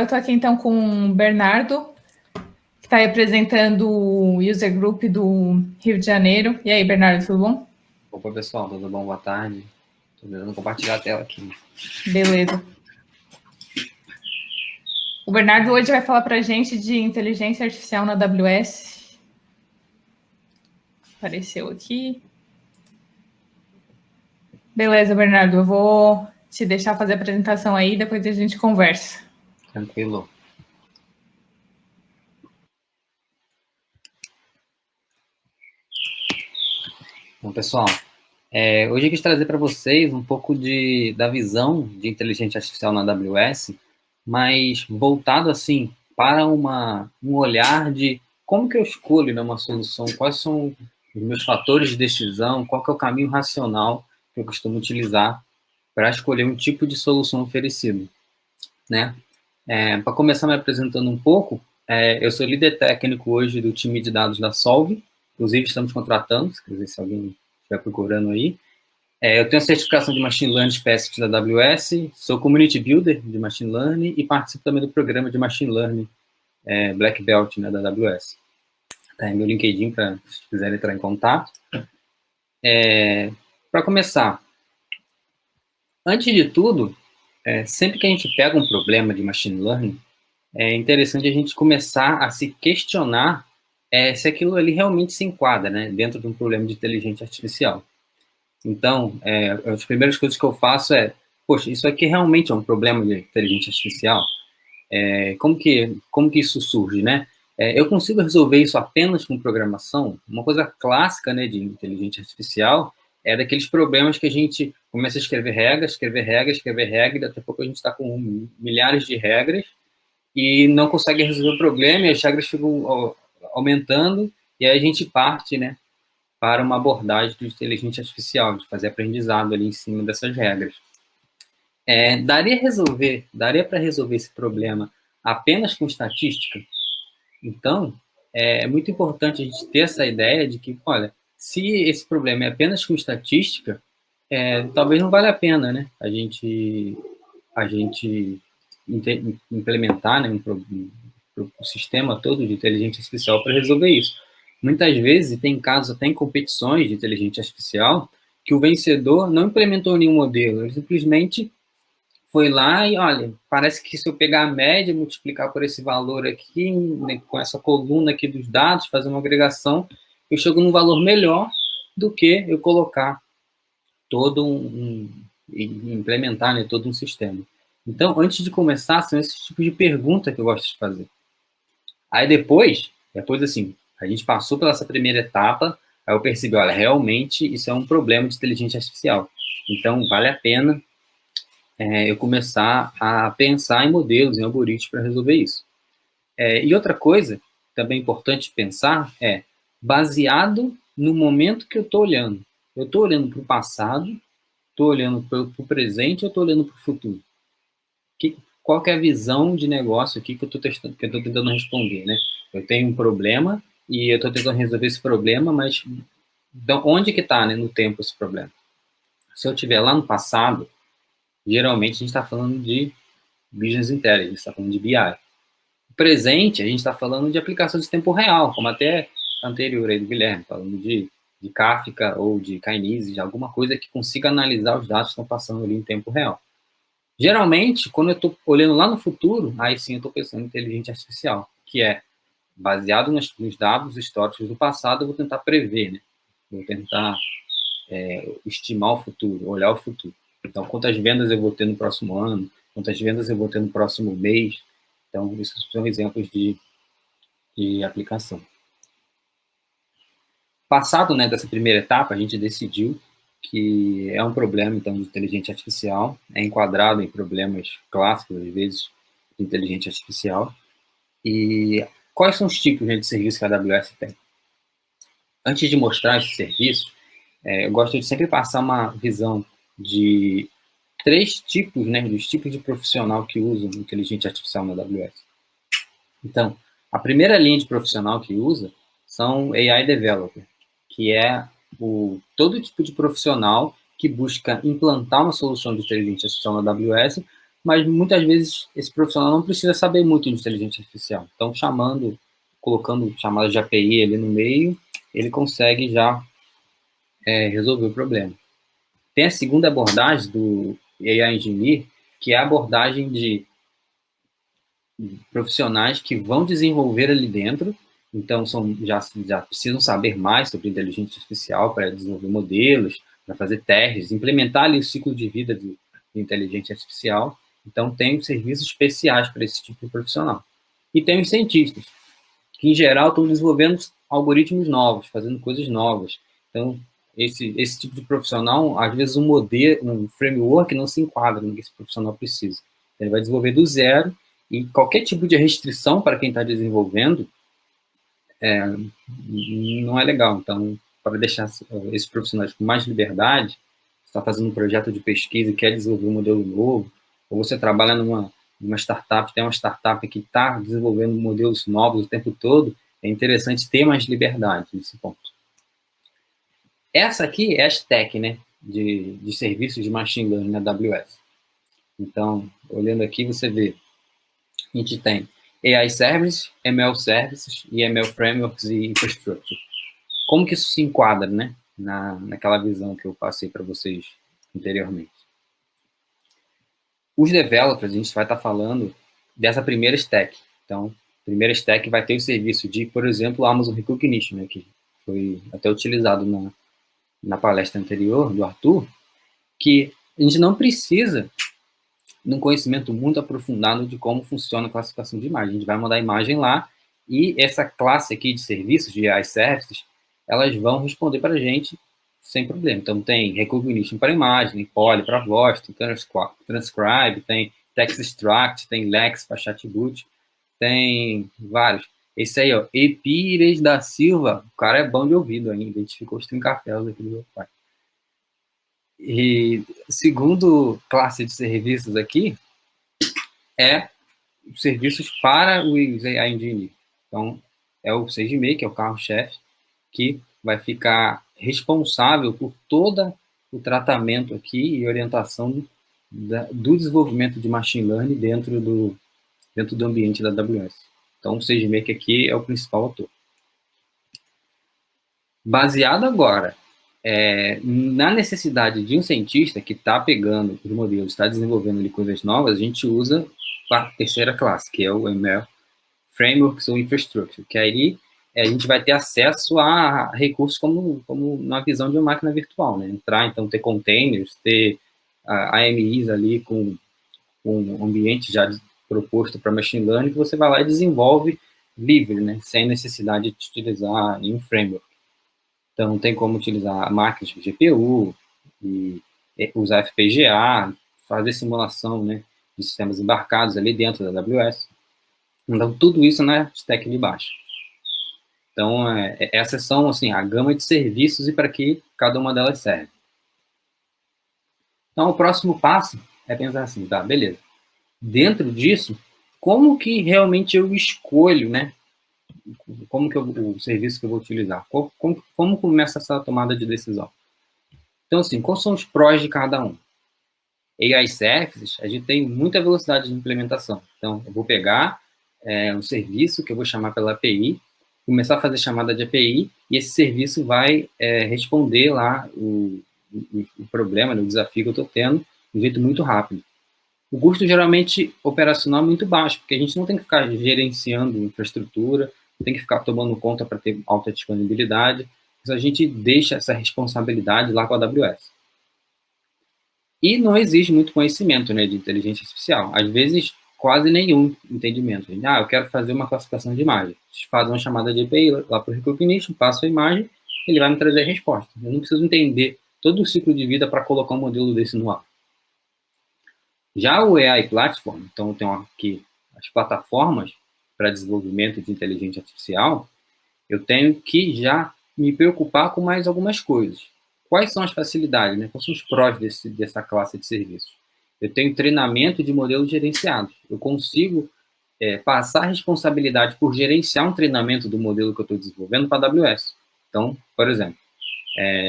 eu estou aqui então com o Bernardo, que está representando o User Group do Rio de Janeiro. E aí, Bernardo, tudo bom? Opa, pessoal, tudo bom? Boa tarde. Estou tentando compartilhar a tela aqui. Beleza. O Bernardo hoje vai falar para a gente de inteligência artificial na AWS. Apareceu aqui. Beleza, Bernardo, eu vou te deixar fazer a apresentação aí, depois a gente conversa. Tranquilo. Bom, pessoal, hoje eu quis trazer para vocês um pouco da visão de inteligência artificial na AWS, mas voltado assim para um olhar de como que eu escolho, né, uma solução, quais são os meus fatores de decisão, qual que é o caminho racional que eu costumo utilizar para escolher um tipo de solução oferecido, né? Para começar me apresentando um pouco, eu sou líder técnico hoje do time de dados da Solve, inclusive estamos contratando, se alguém estiver procurando aí. Eu tenho a certificação de Machine Learning Specialist da AWS, sou Community Builder de Machine Learning e participo também do programa de Machine Learning Black Belt, né, da AWS. Tá aí meu LinkedIn para se quiserem entrar em contato. Para começar, antes de tudo, sempre que a gente pega um problema de Machine Learning, é interessante a gente começar a se questionar se aquilo ali realmente se enquadra, né, dentro de um problema de inteligência artificial. Então, as primeiras coisas que eu faço poxa, isso aqui realmente é um problema de inteligência artificial? Como que isso surge, né? Eu consigo resolver isso apenas com programação? Uma coisa clássica, né, de inteligência artificial é daqueles problemas que a gente começa a escrever regras, e daqui a pouco a gente está com milhares de regras e não consegue resolver o problema, e as regras ficam aumentando, e aí a gente parte, né, para uma abordagem de inteligência artificial, de fazer aprendizado ali em cima dessas regras. Daria para resolver esse problema apenas com estatística? Então, é muito importante a gente ter essa ideia de que, olha, se esse problema é apenas com estatística, talvez não valha a pena, né, a gente implementar, né, um sistema todo de inteligência artificial para resolver isso. Muitas vezes, tem casos até em competições de inteligência artificial, que o vencedor não implementou nenhum modelo, ele simplesmente foi lá e, olha, parece que se eu pegar a média, multiplicar por esse valor aqui, né, com essa coluna aqui dos dados, fazer uma agregação, eu chego num valor melhor do que eu colocar implementar, né, todo um sistema. Então, antes de começar, são esses tipos de pergunta que eu gosto de fazer. Aí depois assim, a gente passou pela essa primeira etapa, aí eu percebi, olha, realmente isso é um problema de inteligência artificial. Então, vale a pena eu começar a pensar em modelos, em algoritmos para resolver isso. E outra coisa, também importante pensar, baseado no momento que eu estou olhando. Eu estou olhando para o passado, estou olhando para o presente ou estou olhando para o futuro? Qual que é a visão de negócio aqui que eu estou tentando responder, né? Eu tenho um problema e eu estou tentando resolver esse problema, mas onde que está, né, no tempo esse problema? Se eu estiver lá no passado, geralmente a gente está falando de Business Intelligence, está falando de BI. No presente, a gente está falando de aplicações de tempo real, como até anterior aí do Guilherme, falando de Kafka ou de Kinesis, de alguma coisa que consiga analisar os dados que estão passando ali em tempo real. Geralmente, quando eu estou olhando lá no futuro, aí sim eu estou pensando em inteligência artificial, que é baseado nos dados históricos do passado, eu vou tentar prever, né? Vou tentar estimar o futuro, olhar o futuro. Então, quantas vendas eu vou ter no próximo ano, quantas vendas eu vou ter no próximo mês. Então, isso são exemplos de aplicação. Passado, né, dessa primeira etapa, a gente decidiu que é um problema, então, de inteligência artificial, é enquadrado em problemas clássicos, às vezes, de inteligência artificial. E quais são os tipos, né, de serviço que a AWS tem? Antes de mostrar esse serviço, eu gosto de sempre passar uma visão de três tipos, né, dos tipos de profissional que usam inteligência artificial na AWS. Então, a primeira linha de profissional que usa são AI Developer, que é todo tipo de profissional que busca implantar uma solução de inteligência artificial na AWS mas muitas vezes esse profissional não precisa saber muito de inteligência artificial. Então, colocando chamadas de API ali no meio, ele consegue já resolver o problema. Tem a segunda abordagem do AI Engineer, que é a abordagem de profissionais que vão desenvolver ali dentro, então já precisam saber mais sobre inteligência artificial para desenvolver modelos, para fazer testes, implementar ali o ciclo de vida de inteligência artificial. Então, tem serviços especiais para esse tipo de profissional. E tem os cientistas, que em geral estão desenvolvendo algoritmos novos, fazendo coisas novas. Então, esse tipo de profissional, às vezes um framework não se enquadra no que esse profissional precisa. Ele vai desenvolver do zero e qualquer tipo de restrição para quem está desenvolvendo não é legal. Então, para deixar esses profissionais com mais liberdade, você está fazendo um projeto de pesquisa e quer desenvolver um modelo novo, ou você trabalha numa startup, tem uma startup que está desenvolvendo modelos novos o tempo todo, é interessante ter mais liberdade nesse ponto. Essa aqui é a stack, né, de serviços de machine learning na AWS. Então, olhando aqui, você vê, a gente tem AI Services, ML Services e ML Frameworks e Infrastructure. Como que isso se enquadra, né, naquela visão que eu passei para vocês anteriormente? Os developers, a gente vai estar falando dessa primeira stack. Então, a primeira stack vai ter o serviço de, por exemplo, Amazon Recognition, né, que foi até utilizado na palestra anterior do Arthur, que a gente não precisa de um conhecimento muito aprofundado de como funciona a classificação de imagem. A gente vai mandar a imagem lá e essa classe aqui de serviços, de AI Services, elas vão responder para a gente sem problema. Então, tem Recognition para imagem, tem Poly para voz, tem Transcribe, tem Text Extract, tem Lex para chatbot, tem vários. Esse aí, ó, Epires da Silva, o cara é bom de ouvido ainda, identificou os trincafés aqui do meu pai. E segundo classe de serviços aqui é serviços para os AI Engineer. Então, é o SageMaker, que é o carro-chefe, que vai ficar responsável por todo o tratamento aqui e orientação do desenvolvimento de machine learning dentro do ambiente da AWS. Então, o SageMaker aqui é o principal ator. Baseado agora na necessidade de um cientista que está pegando os modelos, está desenvolvendo ali coisas novas, a gente usa a terceira classe, que é o ML Frameworks ou Infrastructure, que aí a gente vai ter acesso a recursos como na visão de uma máquina virtual, né? Entrar, então, ter containers, ter AMIs ali com um ambiente já proposto para machine learning, que você vai lá e desenvolve livre, né? Sem necessidade de utilizar nenhum framework. Então, tem como utilizar máquinas de GPU, e usar FPGA, fazer simulação, né, de sistemas embarcados ali dentro da AWS. Então, tudo isso na stack de baixo. Então, essas são, assim, a gama de serviços e para que cada uma delas serve. Então, o próximo passo é pensar assim, tá, beleza. Dentro disso, como que realmente eu escolho, né, como que o serviço que eu vou utilizar? Como começa essa tomada de decisão? Então, assim, quais são os prós de cada um? AI Services, a gente tem muita velocidade de implementação. Então, eu vou pegar um serviço que eu vou chamar pela API, começar a fazer chamada de API, e esse serviço vai responder lá o problema, o desafio que eu estou tendo, de um jeito muito rápido. O custo, geralmente, operacional é muito baixo, porque a gente não tem que ficar gerenciando infraestrutura, tem que ficar tomando conta para ter alta disponibilidade, mas a gente deixa essa responsabilidade lá com a AWS. E não exige muito conhecimento, né, de inteligência artificial. Às vezes, quase nenhum entendimento. Eu quero fazer uma classificação de imagem. Faz uma chamada de API lá para o Recognition, passo a imagem, ele vai me trazer a resposta. Eu não preciso entender todo o ciclo de vida para colocar um modelo desse no ar. Já o AI Platform, então tem aqui as plataformas para desenvolvimento de inteligência artificial, eu tenho que já me preocupar com mais algumas coisas. Quais são as facilidades, né? Quais são os prós dessa classe de serviços? Eu tenho treinamento de modelos gerenciados. Eu consigo passar a responsabilidade por gerenciar um treinamento do modelo que eu estou desenvolvendo para a AWS. Então, por exemplo,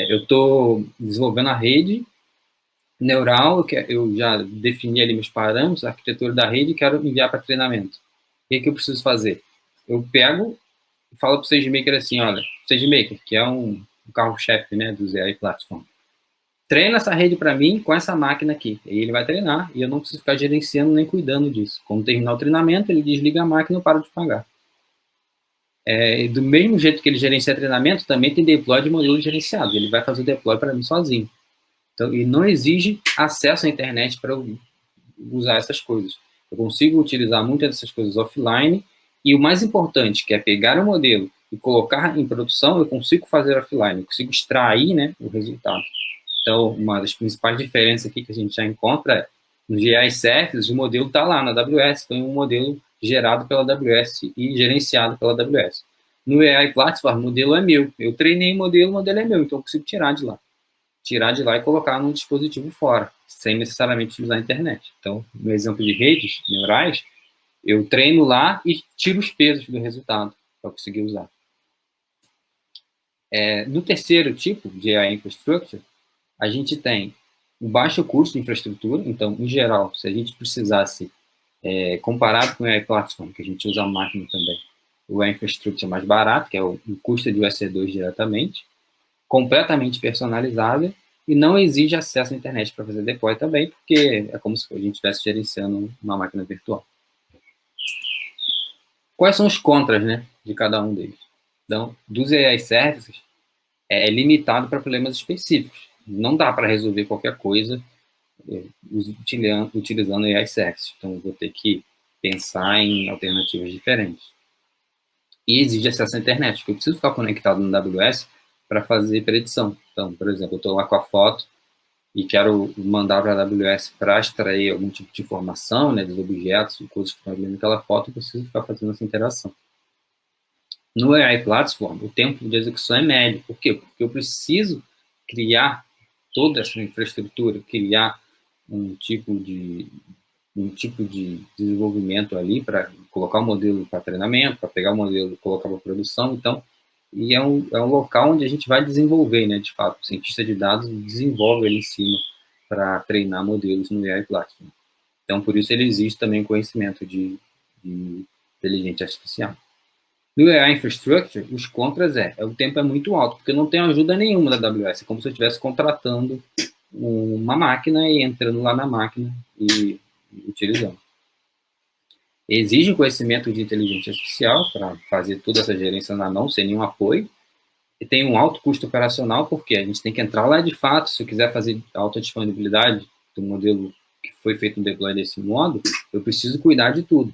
eu estou desenvolvendo a rede neural, eu já defini ali meus parâmetros, a arquitetura da rede e quero enviar para treinamento. O que eu preciso fazer? Eu pego e falo para o SageMaker assim, olha, SageMaker, que é um carro-chefe, né, do ZI Platform, treina essa rede para mim com essa máquina aqui. E ele vai treinar e eu não preciso ficar gerenciando nem cuidando disso. Quando terminar o treinamento, ele desliga a máquina e eu paro de pagar. Do mesmo jeito que ele gerencia treinamento, também tem deploy de modelo gerenciado. Ele vai fazer o deploy para mim sozinho. Então, e não exige acesso à internet para eu usar essas coisas. Eu consigo utilizar muitas dessas coisas offline e o mais importante, que é pegar o modelo e colocar em produção, eu consigo fazer offline, eu consigo extrair, né, o resultado. Então, uma das principais diferenças aqui que a gente já encontra é no GI Services, o modelo está lá na AWS, foi um modelo gerado pela AWS e gerenciado pela AWS. No AI Platform, o modelo é meu. Eu treinei o modelo é meu, então eu consigo tirar de lá. Tirar de lá e colocar num dispositivo fora, sem necessariamente utilizar a internet. Então, no exemplo de redes neurais, eu treino lá e tiro os pesos do resultado para conseguir usar. No terceiro tipo de AI Infrastructure, a gente tem um baixo custo de infraestrutura. Então, em geral, se a gente precisasse, comparado com o AI Platform, que a gente usa a máquina também, o AI Infrastructure é mais barato, que é o custo de EC2 diretamente, completamente personalizável e não exige acesso à internet para fazer deploy também, porque é como se a gente estivesse gerenciando uma máquina virtual. Quais são os contras, né, de cada um deles? Então, dos AI Services, é limitado para problemas específicos. Não dá para resolver qualquer coisa utilizando AI Services. Então, vou ter que pensar em alternativas diferentes. E exige acesso à internet, porque eu preciso ficar conectado no AWS para fazer predição. Então, por exemplo, eu estou lá com a foto e quero mandar para a AWS para extrair algum tipo de informação, né, dos objetos, coisas que estão ali naquela foto, eu preciso ficar fazendo essa interação. No AI Platform, o tempo de execução é médio. Por quê? Porque eu preciso criar toda essa infraestrutura, criar um tipo de desenvolvimento ali para colocar o modelo para treinamento, para pegar o modelo e colocar para produção. Então, e é um local onde a gente vai desenvolver, né, de fato. O cientista de dados desenvolve ali em cima para treinar modelos no AI Platform. Então, por isso ele existe também conhecimento de inteligência artificial. No AI Infrastructure, os contras o tempo é muito alto, porque não tem ajuda nenhuma da AWS. É como se eu estivesse contratando uma máquina e entrando lá na máquina e utilizando. Exige conhecimento de inteligência artificial para fazer toda essa gerência na mão, sem nenhum apoio. E tem um alto custo operacional, porque a gente tem que entrar lá de fato. Se eu quiser fazer alta disponibilidade do modelo que foi feito no deploy desse modo, eu preciso cuidar de tudo.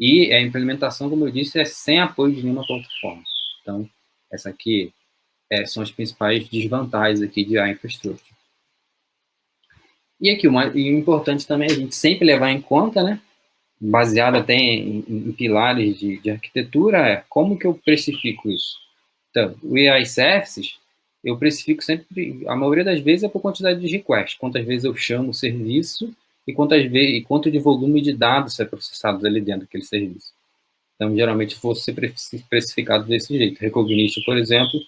E a implementação, como eu disse, é sem apoio de nenhuma plataforma. Então, essa aqui são as principais desvantagens aqui de AI Infrastructure. E aqui, o importante também é a gente sempre levar em conta, né, baseado até em pilares de arquitetura, como que eu precifico isso? Então, o AI Services, eu precifico sempre, a maioria das vezes é por quantidade de requests, quantas vezes eu chamo o serviço e quanto de volume de dados é processado ali dentro daquele serviço. Então, geralmente, vou ser precificado desse jeito. Recognition, por exemplo,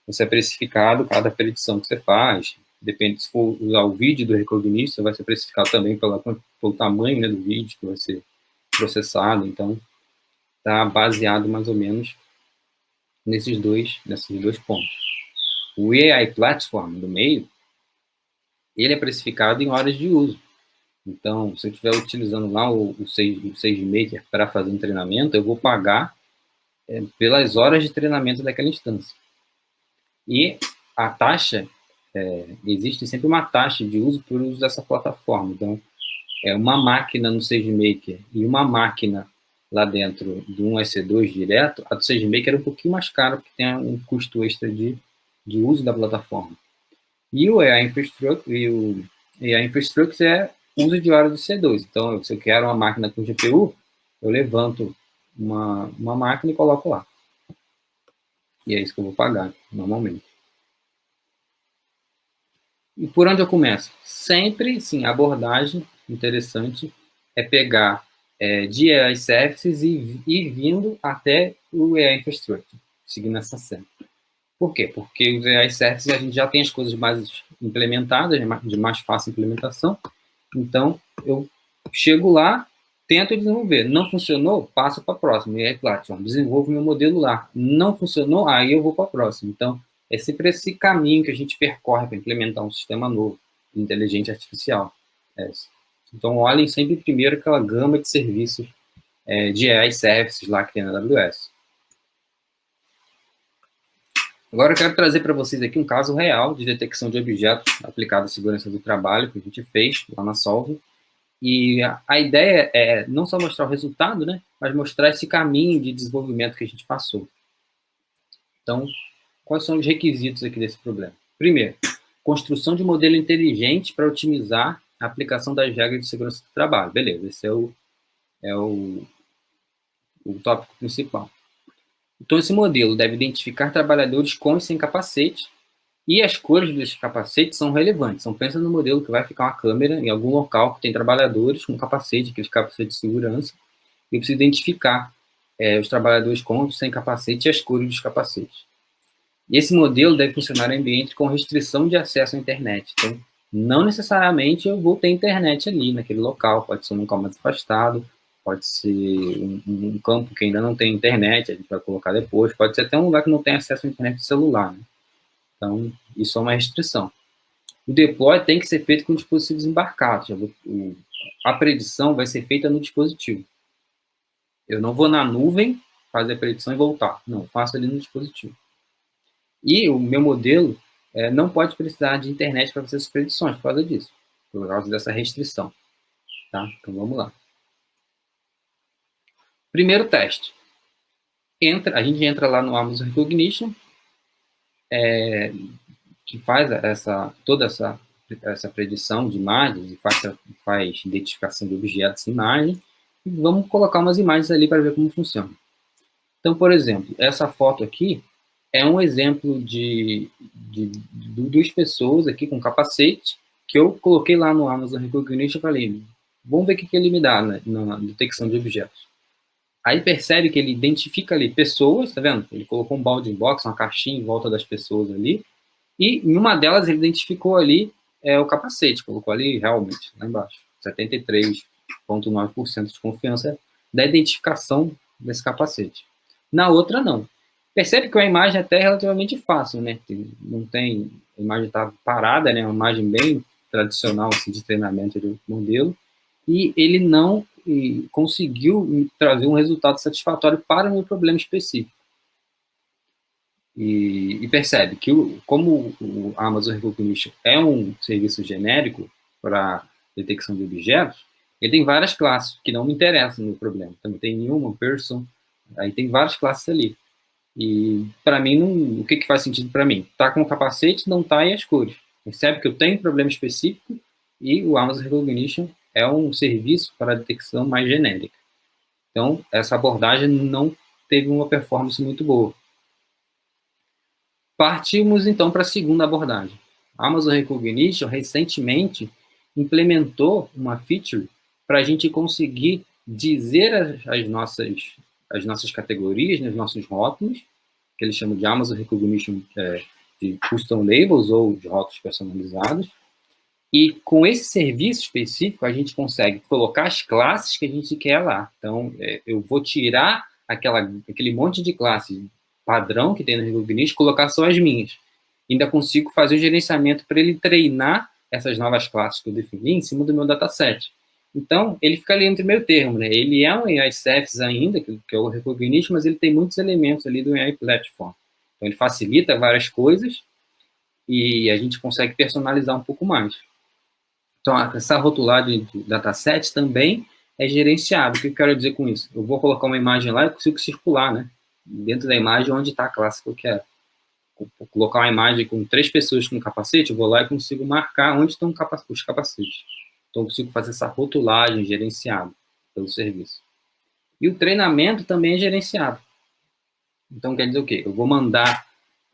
você é precificado cada predição que você faz. Depende, se for usar o vídeo do Recognition, você vai ser precificado também pelo tamanho, né, do vídeo que vai ser processado. Então, está baseado mais ou menos nesses dois pontos. O AI Platform do meio, ele é precificado em horas de uso. Então, se eu estiver utilizando lá o SageMaker para fazer um treinamento, eu vou pagar pelas horas de treinamento daquela instância. E a taxa, existe sempre uma taxa de uso por uso dessa plataforma. Então, uma máquina no SageMaker e uma máquina lá dentro de um EC2 direto, a do SageMaker é um pouquinho mais cara, porque tem um custo extra de uso da plataforma. E o AI Infrastructure é uso de hora do C2. Então, se eu quero uma máquina com GPU, eu levanto uma máquina e coloco lá. E é isso que eu vou pagar, normalmente. E por onde eu começo? Sempre, sim, a abordagem interessante é pegar de AI Services e ir vindo até o AI Infrastructure, seguindo essa série. Por quê? Porque os AI Services a gente já tem as coisas mais implementadas, de mais fácil implementação. Então, eu chego lá, tento desenvolver. Não funcionou, passo para a próxima. E aí, claro, desenvolvo meu modelo lá. Não funcionou, aí eu vou para a próxima. Então, é sempre esse caminho que a gente percorre para implementar um sistema novo de inteligência artificial. Então, olhem sempre primeiro aquela gama de serviços de AI Services lá que tem na AWS. Agora eu quero trazer para vocês aqui um caso real de detecção de objetos aplicado à segurança do trabalho que a gente fez lá na Solve. E a ideia é não só mostrar o resultado, né, mas mostrar esse caminho de desenvolvimento que a gente passou. Então, quais são os requisitos aqui desse problema? Primeiro, construção de modelo inteligente para otimizar a aplicação das regras de segurança do trabalho. Beleza, esse é o tópico principal. Então, esse modelo deve identificar trabalhadores com e sem capacete, e as cores dos capacetes são relevantes. Então, pensa no modelo que vai ficar uma câmera em algum local que tem trabalhadores com capacete, aqueles capacetes de segurança, e eu preciso identificar os trabalhadores com e sem capacete e as cores dos capacetes. E esse modelo deve funcionar em ambiente com restrição de acesso à internet. Então, não necessariamente eu vou ter internet ali naquele local, pode ser um local mais afastado, pode ser um campo que ainda não tem internet, a gente vai colocar depois, pode ser até um lugar que não tem acesso à internet de celular, né? Então, isso é uma restrição. O deploy tem que ser feito com dispositivos embarcados. A predição vai ser feita no dispositivo. Eu não vou na nuvem fazer a predição e voltar. Não, faço ali no dispositivo. E o meu modelo não pode precisar de internet para fazer as predições por causa disso, por causa dessa restrição. Tá? Então, vamos lá. Primeiro teste. A gente entra lá no Amazon Recognition, que faz toda essa predição de imagens e faz identificação de objetos em imagem. E vamos colocar umas imagens ali para ver como funciona. Então, por exemplo, essa foto aqui é um exemplo de duas pessoas aqui com capacete que eu coloquei lá no Amazon Recognition e falei, vamos ver o que ele me dá na detecção de objetos. Aí percebe que ele identifica ali pessoas, tá vendo? Ele colocou um bounding box, uma caixinha em volta das pessoas ali, e em uma delas ele identificou ali o capacete, colocou ali helmet, lá embaixo, 73,9% de confiança da identificação desse capacete. Na outra, não. Percebe que a imagem é até relativamente fácil, né? Não tem, a imagem está parada, né? Uma imagem bem tradicional assim, de treinamento do modelo, e ele não conseguiu trazer um resultado satisfatório para o meu problema específico. E percebe que, como o Amazon Recognition é um serviço genérico para detecção de objetos, ele tem várias classes que não me interessam no problema. Também tem human, person, aí tem várias classes ali. E, para mim, o que faz sentido para mim? Tá com o capacete, não tá, e as cores. Percebe que eu tenho um problema específico e o Amazon Recognition é um serviço para detecção mais genérica. Então, essa abordagem não teve uma performance muito boa. Partimos, então, para a segunda abordagem. A Amazon Recognition, recentemente, implementou uma feature para a gente conseguir dizer as nossas categorias, né, os nossos rótulos, que eles chamam de Amazon Recognition de Custom Labels ou de rótulos personalizados. E com esse serviço específico, a gente consegue colocar as classes que a gente quer lá. Então, eu vou tirar aquele monte de classes padrão que tem no Recognition, colocar só as minhas. Ainda consigo fazer o gerenciamento para ele treinar essas novas classes que eu defini em cima do meu dataset. Então, ele fica ali entre meio termo, né? Ele é um AI Services ainda, que é o Recognition, mas ele tem muitos elementos ali do AI Platform. Então, ele facilita várias coisas e a gente consegue personalizar um pouco mais. Então, essa rotulagem do dataset também é gerenciado. O que eu quero dizer com isso? Eu vou colocar uma imagem lá e consigo circular, né? Dentro da imagem onde está a classe que eu quero. Vou colocar uma imagem com 3 pessoas com capacete, eu vou lá e consigo marcar onde estão os capacetes. Então, eu consigo fazer essa rotulagem gerenciada pelo serviço. E o treinamento também é gerenciado. Então, quer dizer o quê? Eu vou mandar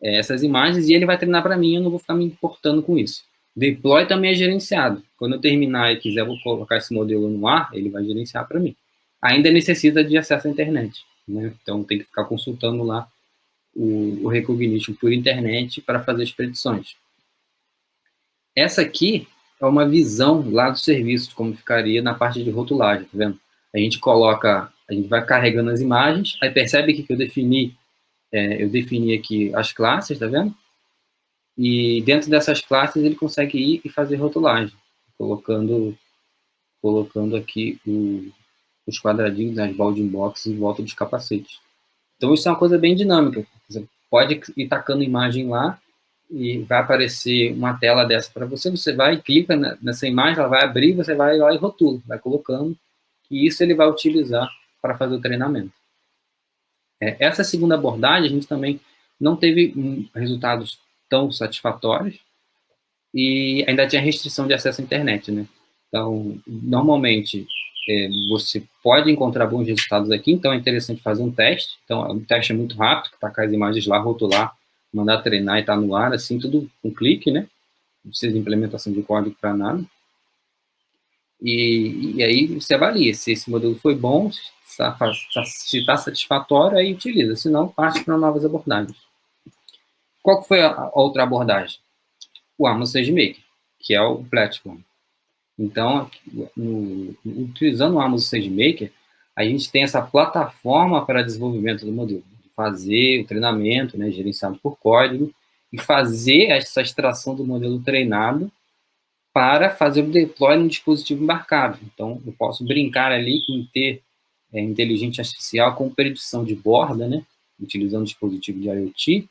essas imagens e ele vai treinar para mim, eu não vou ficar me importando com isso. Deploy também é gerenciado. Quando eu terminar e quiser vou colocar esse modelo no ar, ele vai gerenciar para mim. Ainda necessita de acesso à internet, né? Então, tem que ficar consultando lá o Recognition por internet para fazer as predições. Essa aqui é uma visão lá do serviço, de como ficaria na parte de rotulagem, tá vendo? A gente vai carregando as imagens, aí percebe que eu defini aqui as classes, tá vendo? E dentro dessas classes ele consegue ir e fazer rotulagem, colocando aqui os quadradinhos, as bounding boxes em volta dos capacetes. Então isso é uma coisa bem dinâmica. Você pode ir tacando imagem lá e vai aparecer uma tela dessa para você. Você vai e clica nessa imagem, ela vai abrir, você vai lá e rotula, vai colocando, e isso ele vai utilizar para fazer o treinamento. Essa segunda abordagem, a gente também não teve resultados tão satisfatórios e ainda tinha restrição de acesso à internet, né? Então, normalmente, você pode encontrar bons resultados aqui, então é interessante fazer um teste. Então, o teste é muito rápido, tacar as imagens lá, rotular, mandar treinar e tá no ar, assim, tudo com clique, né? Não precisa de implementação de código para nada. E aí você avalia se esse modelo foi bom, se está satisfatório, aí utiliza, senão parte para novas abordagens. Qual que foi a outra abordagem? O Amazon SageMaker, que é o platform. Então, utilizando o Amazon SageMaker, a gente tem essa plataforma para desenvolvimento do modelo, de fazer o treinamento, né, gerenciado por código, e fazer essa extração do modelo treinado para fazer o deploy no dispositivo embarcado. Então, eu posso brincar ali em ter inteligência artificial com predição de borda, né, utilizando o dispositivo de IoT,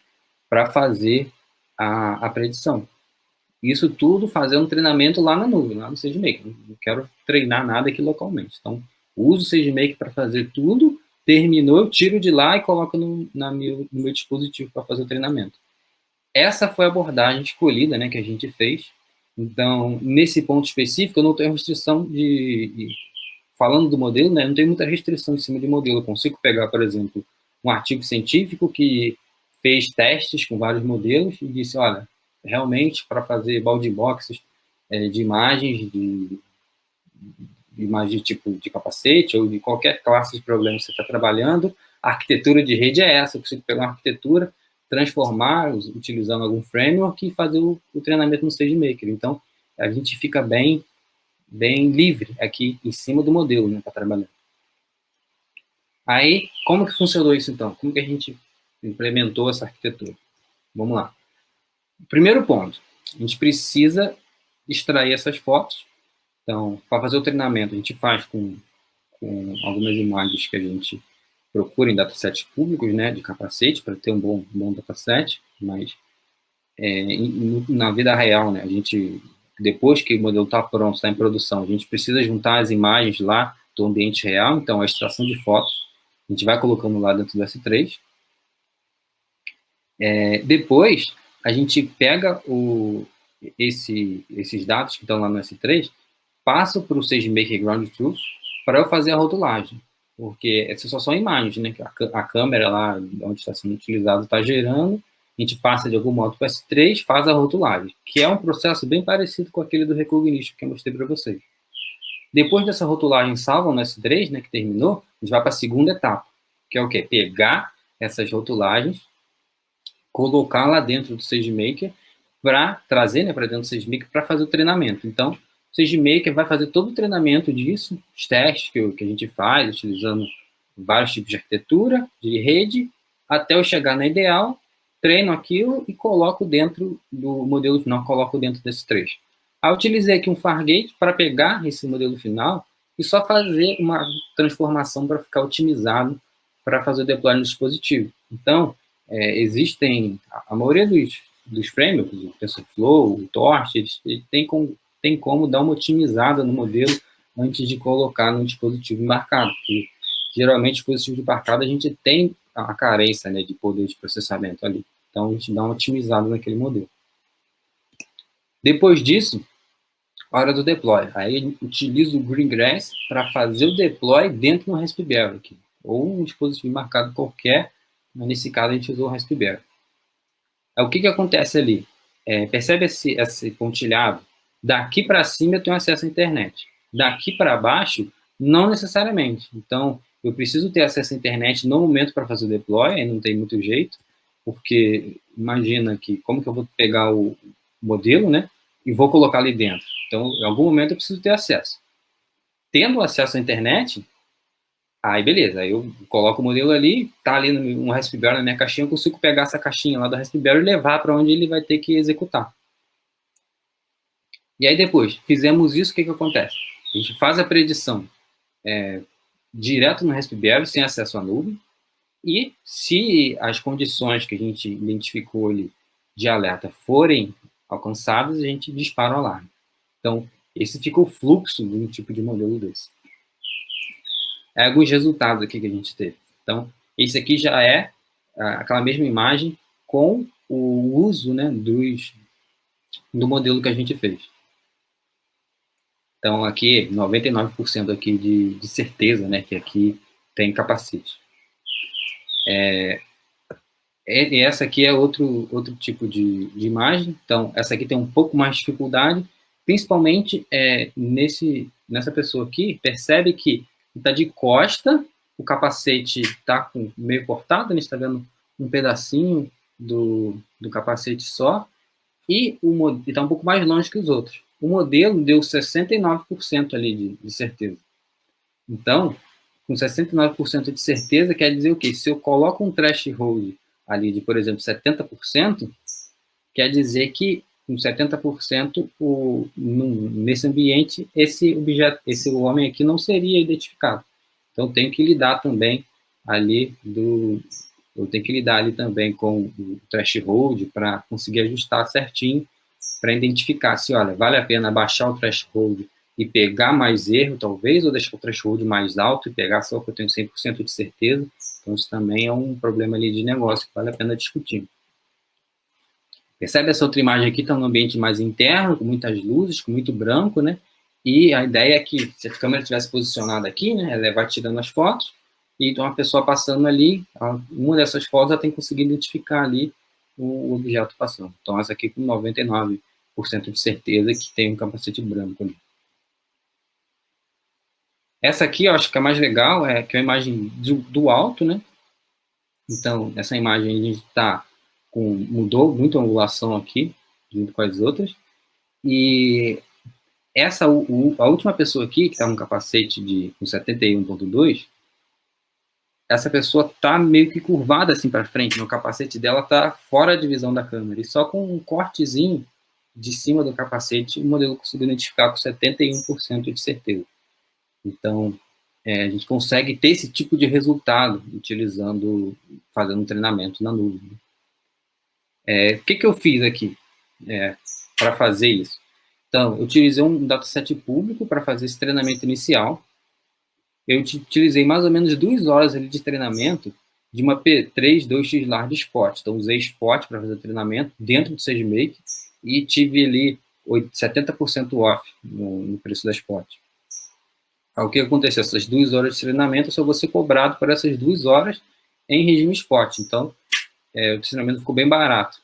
para fazer a predição. Isso tudo fazendo um treinamento lá na nuvem, lá no SageMaker. Não quero treinar nada aqui localmente. Então, uso o SageMaker para fazer tudo, terminou, eu tiro de lá e coloco no meu dispositivo para fazer o treinamento. Essa foi a abordagem escolhida, né, que a gente fez. Então, nesse ponto específico, eu não tenho restrição falando do modelo, né, eu não tenho muita restrição em cima de modelo. Eu consigo pegar, por exemplo, um artigo científico que fez testes com vários modelos e disse, olha, realmente, para fazer bounding boxes de imagens, de imagem de tipo de capacete ou de qualquer classe de problema que você está trabalhando, a arquitetura de rede é essa. Eu consigo pegar uma arquitetura, transformar, utilizando algum framework e fazer o treinamento no SageMaker. Então, a gente fica bem livre aqui em cima do modelo, né, para trabalhar. Aí, como que funcionou isso, então? Como que a gente implementou essa arquitetura? Vamos lá. Primeiro ponto, a gente precisa extrair essas fotos. Então, para fazer o treinamento, a gente faz com algumas imagens que a gente procura em datasets públicos, né, de capacete, para ter um bom dataset, mas na vida real, né, a gente, depois que o modelo está pronto, está em produção, a gente precisa juntar as imagens lá do ambiente real, então a extração de fotos, a gente vai colocando lá dentro do S3. Depois, a gente pega esses dados que estão lá no S3, passa para o SageMaker Ground Truth para eu fazer a rotulagem, porque essas só são imagens, né? A câmera lá onde está sendo utilizado está gerando, a gente passa de algum modo para o S3, faz a rotulagem, que é um processo bem parecido com aquele do Recognition que eu mostrei para vocês. Depois dessa rotulagem salva no S3, né, que terminou, a gente vai para a segunda etapa, que é o quê? Pegar essas rotulagens, colocar lá dentro do SageMaker para trazer, né, para dentro do SageMaker para fazer o treinamento. Então, o SageMaker vai fazer todo o treinamento disso, os testes que a gente faz, utilizando vários tipos de arquitetura, de rede, até eu chegar na ideal, treino aquilo e coloco dentro do modelo final, coloco dentro desse trecho. Aí eu utilizei aqui um Fargate para pegar esse modelo final e só fazer uma transformação para ficar otimizado para fazer o deploy no dispositivo. Então, existem, a maioria dos frameworks, o TensorFlow, o Torch, eles tem como dar uma otimizada no modelo antes de colocar no dispositivo embarcado, porque geralmente o dispositivo embarcado a gente tem a carência, né, de poder de processamento ali. Então, a gente dá uma otimizada naquele modelo. Depois disso, hora do deploy. Aí a gente utiliza o Greengrass para fazer o deploy dentro do Raspberry, aqui, ou um dispositivo embarcado qualquer. Nesse caso, a gente usou o Raspberry. O que acontece ali? Percebe esse pontilhado? Daqui para cima eu tenho acesso à internet. Daqui para baixo, não necessariamente. Então, eu preciso ter acesso à internet no momento para fazer o deploy, aí não tem muito jeito. porque imagina que como que eu vou pegar o modelo, né, e vou colocar ali dentro. Então, em algum momento eu preciso ter acesso. Tendo acesso à internet, aí beleza, aí eu coloco o modelo ali, tá ali no Raspberry na minha caixinha, eu consigo pegar essa caixinha lá do Raspberry e levar para onde ele vai ter que executar. E aí depois, fizemos isso, o que que acontece? A gente faz a predição direto no Raspberry, sem acesso à nuvem, e se as condições que a gente identificou ali de alerta forem alcançadas, a gente dispara o alarme. Então, esse fica o fluxo de um tipo de modelo desse. Alguns resultados aqui que a gente teve. Então, esse aqui já é aquela mesma imagem com o uso, né, do modelo que a gente fez. Então, aqui, 99% aqui de certeza, né, que aqui tem capacete. E essa aqui é outro tipo de imagem. Então, essa aqui tem um pouco mais de dificuldade, principalmente nessa pessoa aqui, percebe que está de costa, o capacete está meio cortado, a gente está vendo um pedacinho do capacete só, e está um pouco mais longe que os outros. O modelo deu 69% ali de certeza. Então, com 69% de certeza, quer dizer o quê? Se eu coloco um threshold ali de, por exemplo, 70%, quer dizer que com 70% nesse ambiente, esse homem aqui não seria identificado. Então, tenho que lidar também eu tenho que lidar ali também com o threshold para conseguir ajustar certinho, para identificar se, olha, vale a pena baixar o threshold e pegar mais erro, talvez, ou deixar o threshold mais alto e pegar só que eu tenho 100% de certeza. Então, isso também é um problema ali de negócio que vale a pena discutir. Percebe essa outra imagem aqui? Está num ambiente mais interno, com muitas luzes, com muito branco, né? E a ideia é que, se a câmera estivesse posicionada aqui, né, ela vai tirando as fotos, e então a pessoa passando ali, uma dessas fotos ela tem que conseguir identificar ali o objeto passando. Então, essa aqui com 99% de certeza que tem um capacete branco ali. Essa aqui, eu acho que é mais legal, que é a imagem do alto, né? Então, essa imagem a gente mudou muito a angulação aqui, junto com as outras. E a última pessoa aqui, que está no capacete com 71.2, essa pessoa está meio que curvada assim para frente, o capacete dela está fora de visão da câmera. E só com um cortezinho de cima do capacete, o modelo conseguiu identificar com 71% de certeza. Então, a gente consegue ter esse tipo de resultado fazendo um treinamento na nuvem. O que eu fiz aqui para fazer isso? Então, eu utilizei um dataset público para fazer esse treinamento inicial. Eu utilizei mais ou menos 2 horas ali de treinamento de uma P3 2x Large Spot. Então, usei Spot para fazer o treinamento dentro do SageMaker e tive ali 70% off no preço da Spot. O que aconteceu? Essas 2 horas de treinamento eu só vou ser cobrado por essas 2 horas em regime Spot. Então, o treinamento ficou bem barato.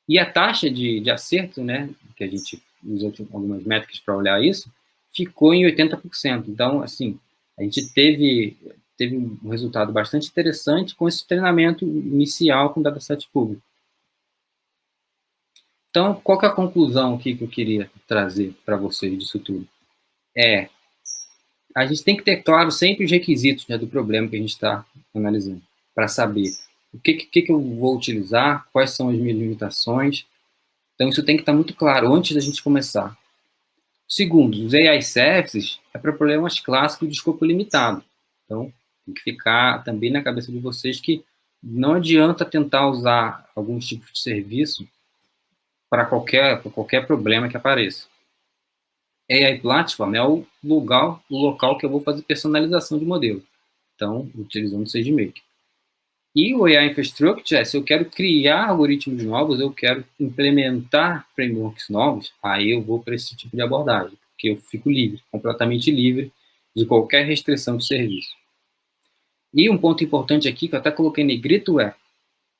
E a taxa de acerto, né, que a gente usou algumas métricas para olhar isso, ficou em 80%. Então, assim, a gente teve um resultado bastante interessante com esse treinamento inicial com dataset público. Então, qual que é a conclusão aqui que eu queria trazer para vocês disso tudo? A gente tem que ter claro sempre os requisitos, né, do problema que a gente está analisando, para saber o que eu vou utilizar, quais são as minhas limitações. Então, isso tem que estar muito claro antes da gente começar. Segundo, os AI Services é para problemas clássicos de escopo limitado. Então, tem que ficar também na cabeça de vocês que não adianta tentar usar alguns tipos de serviço para qualquer problema que apareça. AI Platform é o local que eu vou fazer personalização de modelo. Então, utilizando o SageMaker. E o AI Infrastructure se eu quero criar algoritmos novos, eu quero implementar frameworks novos, aí eu vou para esse tipo de abordagem, porque eu fico livre, completamente livre de qualquer restrição de serviço. E um ponto importante aqui, que eu até coloquei em negrito,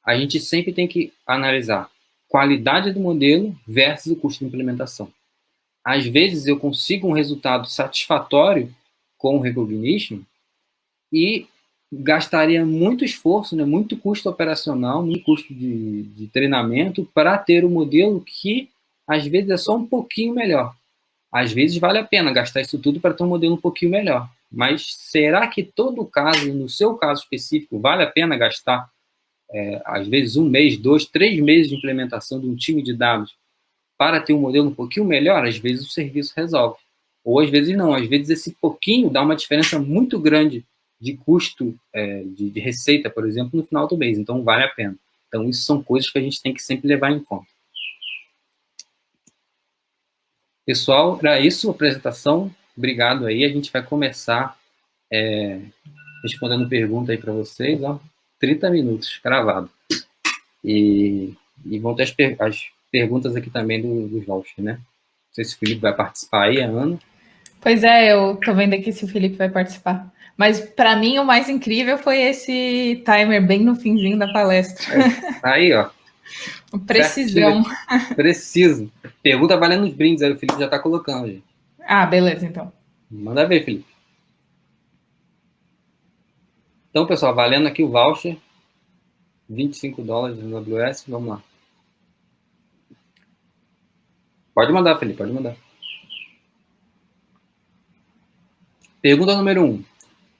a gente sempre tem que analisar qualidade do modelo versus o custo de implementação. Às vezes eu consigo um resultado satisfatório com o Recognition e gastaria muito esforço, né, muito custo operacional, muito custo de treinamento para ter o modelo que, às vezes, é só um pouquinho melhor. Às vezes, vale a pena gastar isso tudo para ter um modelo um pouquinho melhor. Mas será que todo caso, no seu caso específico, vale a pena gastar, às vezes, 1 mês, 2, 3 meses de implementação de um time de dados para ter um modelo um pouquinho melhor? Às vezes, o serviço resolve. Ou, às vezes, não. Às vezes, esse pouquinho dá uma diferença muito grande de custo, de receita, por exemplo, no final do mês. Então, vale a pena. Então, isso são coisas que a gente tem que sempre levar em conta. Pessoal, era isso a apresentação. Obrigado aí. A gente vai começar respondendo pergunta aí para vocês. Ó, 30 minutos, gravado. E vão ter as perguntas aqui também do Voucher, né? Não sei se o Felipe vai participar aí, a Ana. Pois é, eu tô vendo aqui se o Felipe vai participar. Mas para mim o mais incrível foi esse timer bem no finzinho da palestra. Aí, ó. Precisão. Preciso. Pergunta valendo os brindes, aí o Felipe já tá colocando, gente. Ah, beleza, então. Manda ver, Felipe. Então, pessoal, valendo aqui o voucher. $25 no AWS, vamos lá. Pode mandar, Felipe, pode mandar. Pergunta número 1.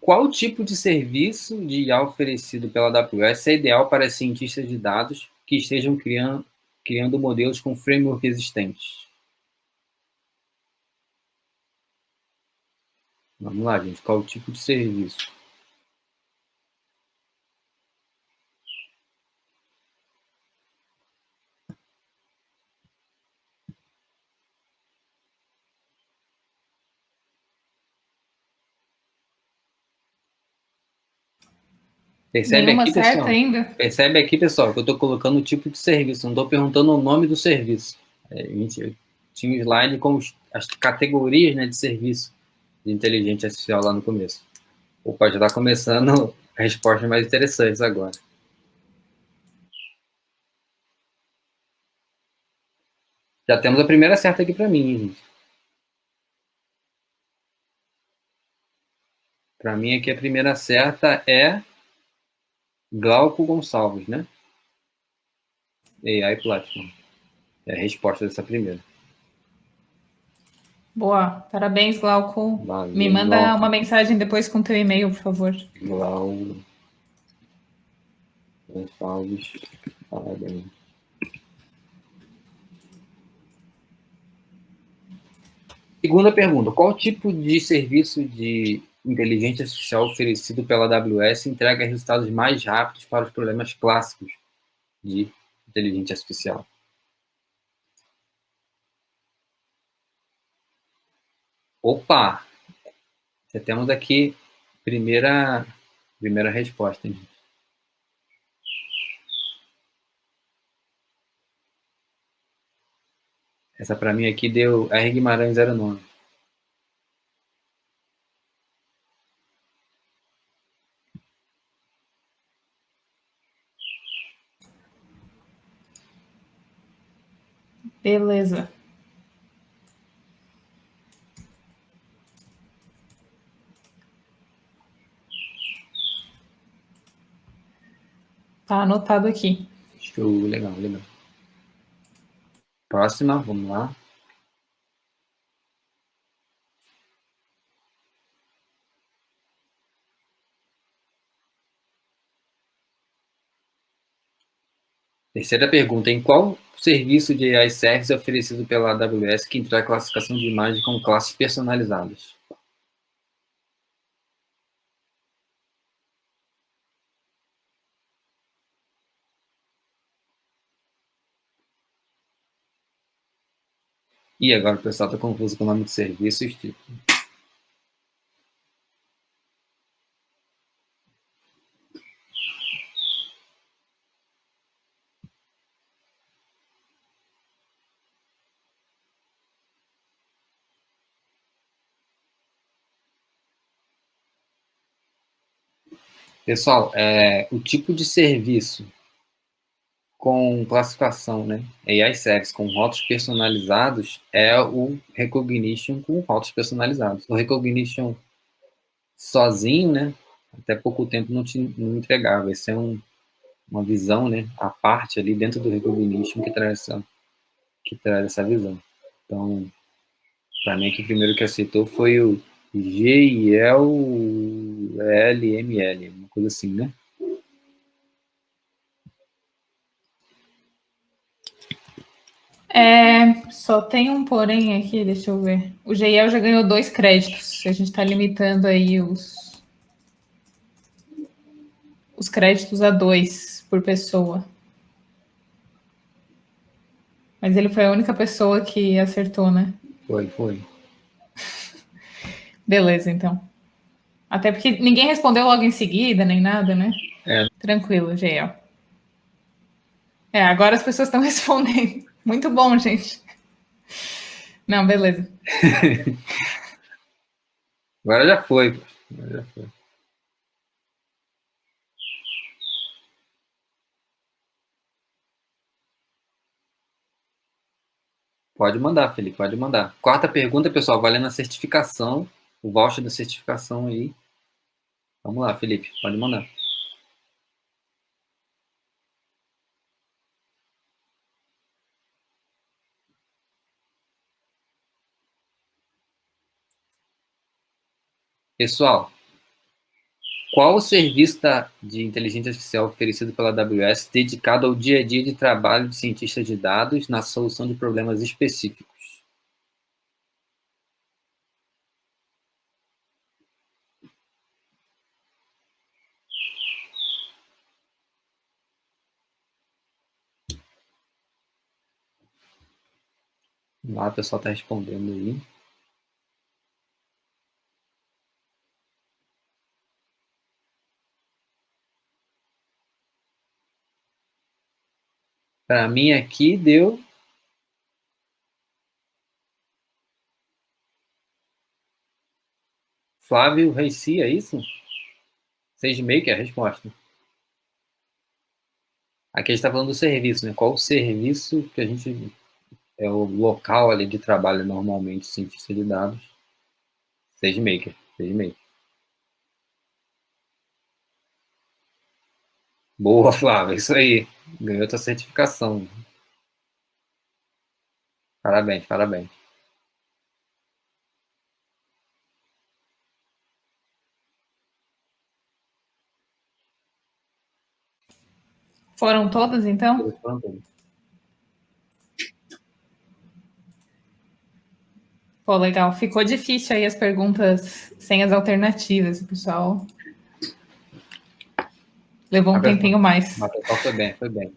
Qual tipo de serviço de IA oferecido pela AWS é ideal para cientistas de dados que estejam criando modelos com framework existentes? Vamos lá, gente. Qual tipo de serviço? Nenhuma certa ainda. Percebe aqui, pessoal, que eu estou colocando o tipo de serviço, não estou perguntando o nome do serviço. A gente tinha um slide com as categorias, né, de serviço de inteligência artificial lá no começo. Opa, já está começando as respostas mais interessantes agora. Já temos a primeira certa aqui para mim, gente. Para mim aqui a primeira certa é Glauco Gonçalves, né? AI Platform. É a resposta dessa primeira. Boa, parabéns, Glauco. Valeu, Me manda Glauco. uma mensagem depois com teu e-mail, por favor. Glauco Gonçalves, parabéns. Segunda pergunta. Qual tipo de serviço de inteligência artificial oferecido pela AWS entrega resultados mais rápidos para os problemas clássicos de inteligência artificial? Opa! Já temos aqui primeira resposta, hein? Essa para mim aqui deu R. Guimarães 09. Beleza. Tá anotado aqui. Show, legal, legal. Próxima, vamos lá. Terceira pergunta. Em qual serviço de AI Service é oferecido pela AWS que entrega classificação de imagem com classes personalizadas? E agora o pessoal está confuso com o nome de serviço e os tipos. Pessoal, o tipo de serviço com classificação, né? AI Service com rótulos personalizados é o Recognition com rótulos personalizados. O Recognition sozinho, né? até pouco tempo não entregava. Essa é uma visão, né, à parte ali dentro do Recognition que traz essa visão. Então, para mim, que o primeiro que aceitou foi o GILLML, uma coisa assim, né? Só tem um porém aqui, deixa eu ver. O GIEL já ganhou 2 créditos. A gente está limitando aí os créditos a 2 por pessoa. Mas ele foi a única pessoa que acertou, né? Foi. Beleza, então. Até porque ninguém respondeu logo em seguida, nem nada, né? Tranquilo, GIEL. Agora as pessoas estão respondendo. Muito bom, gente. Não, beleza. Agora já foi. Agora já foi. Pode mandar, Felipe, pode mandar. Quarta pergunta, pessoal, valendo a certificação, o voucher da certificação aí. Vamos lá, Felipe, pode mandar. Pessoal, qual o serviço de inteligência artificial oferecido pela AWS dedicado ao dia a dia de trabalho de cientistas de dados na solução de problemas específicos? Lá o pessoal está respondendo aí. Para mim aqui deu... Flávio Reici, é isso? SageMaker, a resposta. Aqui a gente está falando do serviço, né? Qual o serviço que a gente... É o local ali de trabalho normalmente, cientista de dados. SageMaker. Boa, Flávio, isso aí. Ganhou tua certificação. Parabéns. Foram todas, então? Pô, legal. Ficou difícil aí as perguntas sem as alternativas, pessoal. Levou um tempinho mais. Mas o pessoal foi bem.